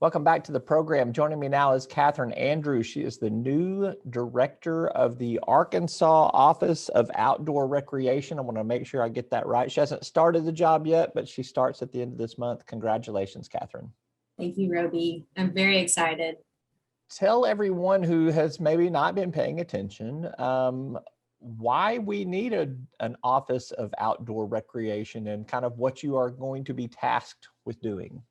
Welcome back to the program. Joining me now is Katherine Andrews. She is the new director of the Arkansas Office of Outdoor Recreation. I want to make sure I get that right. She hasn't started the job yet, but she starts at the end of this month. Congratulations, Katherine. Thank you, Roby. I'm very excited. Tell everyone who has maybe not been paying attention why we need an Office of Outdoor Recreation and kind of what you are going to be tasked with doing.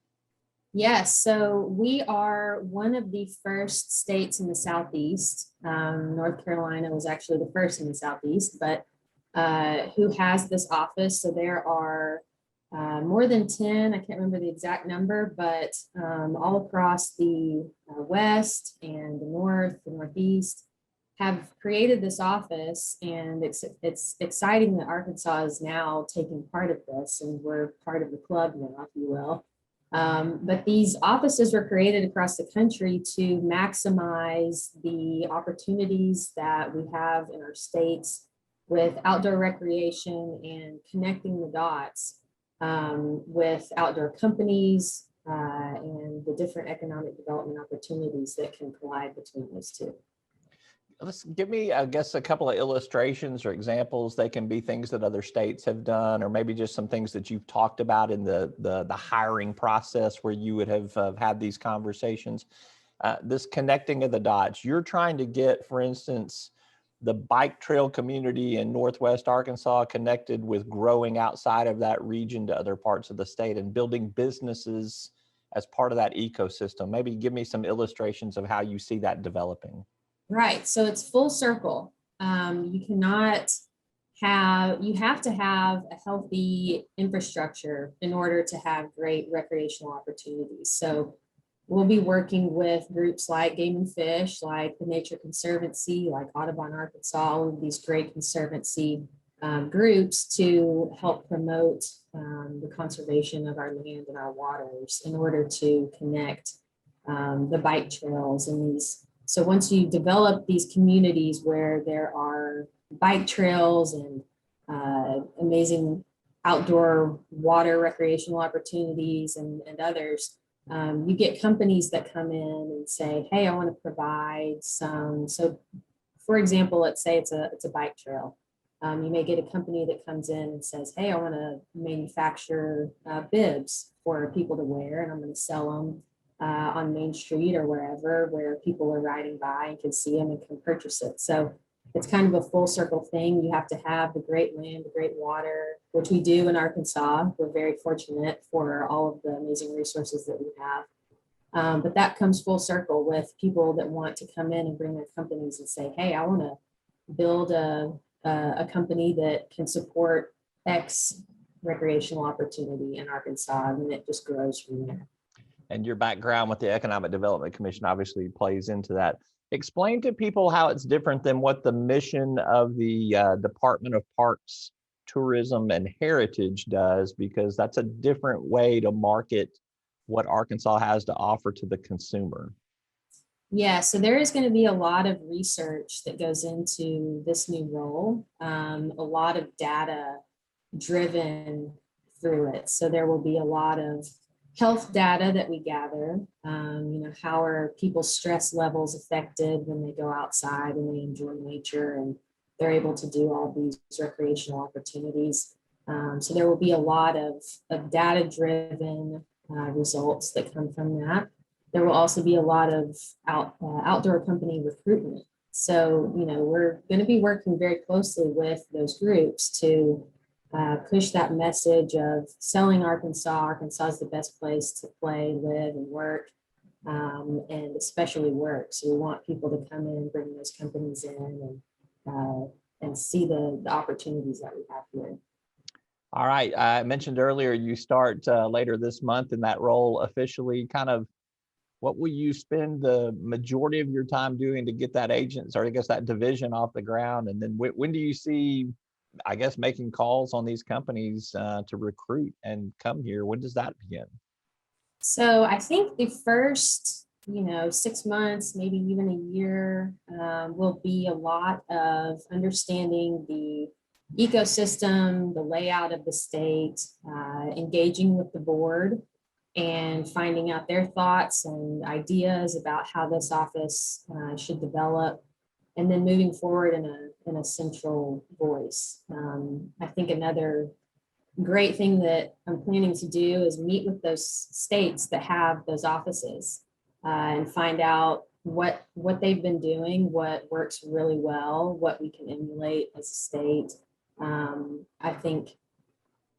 Yes, so we are one of the first states in the Southeast. North Carolina was actually the first in the Southeast, but who has this office. So there are more than 10, I can't remember the exact number, but all across the West and the North, the Northeast, have created this office. And it's exciting that Arkansas is now taking part of this, and we're part of the club now, if you will. But these offices were created across the country to maximize the opportunities that we have in our states with outdoor recreation and connecting the dots with outdoor companies and the different economic development opportunities that can collide between those two. Let's give me, I guess, a couple of illustrations or examples. They can be things that other states have done, or maybe just some things that you've talked about in the hiring process where you would have had these conversations. This connecting of the dots. You're trying to get, for instance, the bike trail community in Northwest Arkansas connected with growing outside of that region to other parts of the state and building businesses as part of that ecosystem. Maybe give me some illustrations of how you see that developing. Right. So it's full circle. You have to have a healthy infrastructure in order to have great recreational opportunities. So we'll be working with groups like Game and Fish, like the Nature Conservancy, like Audubon, Arkansas, all of these great conservancy groups to help promote the conservation of our land and our waters in order to connect the bike trails and these. So once you develop these communities where there are bike trails and amazing outdoor water recreational opportunities and others, you get companies that come in and say, hey, I want to provide some. So for example, let's say it's a bike trail. You may get a company that comes in and says, hey, I want to manufacture bibs for people to wear, and I'm going to sell them on Main Street or wherever where people are riding by and can see them and can purchase it. So it's kind of a full circle thing. You have to have the great land, the great water, which we do in Arkansas. We're very fortunate for all of the amazing resources that we have. But that comes full circle with people that want to come in and bring their companies and say, hey, I want to build a company that can support X recreational opportunity in Arkansas, and it just grows from there. And your background with the Economic Development Commission obviously plays into that. Explain to people how it's different than what the mission of the Department of Parks, Tourism, and Heritage does, because that's a different way to market what Arkansas has to offer to the consumer. Yeah, so there is going to be a lot of research that goes into this new role, a lot of data driven through it. So there will be a lot of health data that we gather. How are people's stress levels affected when they go outside and they enjoy nature and they're able to do all these recreational opportunities. So there will be a lot of data-driven results that come from that. There will also be a lot of outdoor company recruitment. So, we're going to be working very closely with those groups to push that message of selling Arkansas. Arkansas is the best place to play, live, and work, and especially work. So we want people to come in, bring those companies in, and see the opportunities that we have here. All right. I mentioned earlier you start later this month in that role officially. Kind of what will you spend the majority of your time doing to get that agents, or I guess that division off the ground? And then when do you see, I guess, making calls on these companies to recruit and come here? When does that begin? So I think the first, 6 months, maybe even a year, will be a lot of understanding the ecosystem, the layout of the state, engaging with the board, and finding out their thoughts and ideas about how this office should develop, and then moving forward in a central voice. I think another great thing that I'm planning to do is meet with those states that have those offices and find out what they've been doing, what works really well, what we can emulate as a state. I think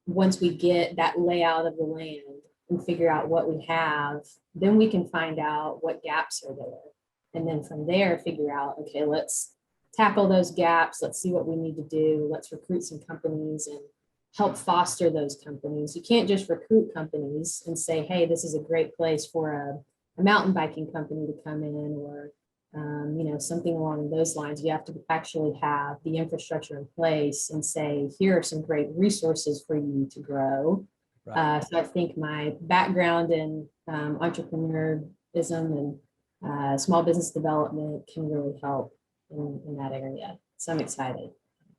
once we get that layout of the land and figure out what we have, then we can find out what gaps are there. And then from there, figure out, okay, let's tackle those gaps. Let's see what we need to do. Let's recruit some companies and help foster those companies. You can't just recruit companies and say, hey, this is a great place for a mountain biking company to come in, or something along those lines. You have to actually have the infrastructure in place and say, here are some great resources for you to grow. Right. So I think my background in entrepreneurism and small business development can really help in that area. So I'm excited.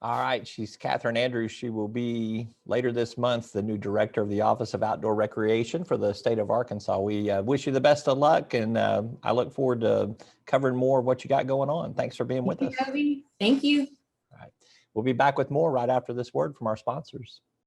All right. She's Katherine Andrews. She will be later this month the new director of the Office of Outdoor Recreation for the state of Arkansas. We wish you the best of luck, and I look forward to covering more of what you got going on. Thanks for being with us. Toby. Thank you. All right. We'll be back with more right after this word from our sponsors.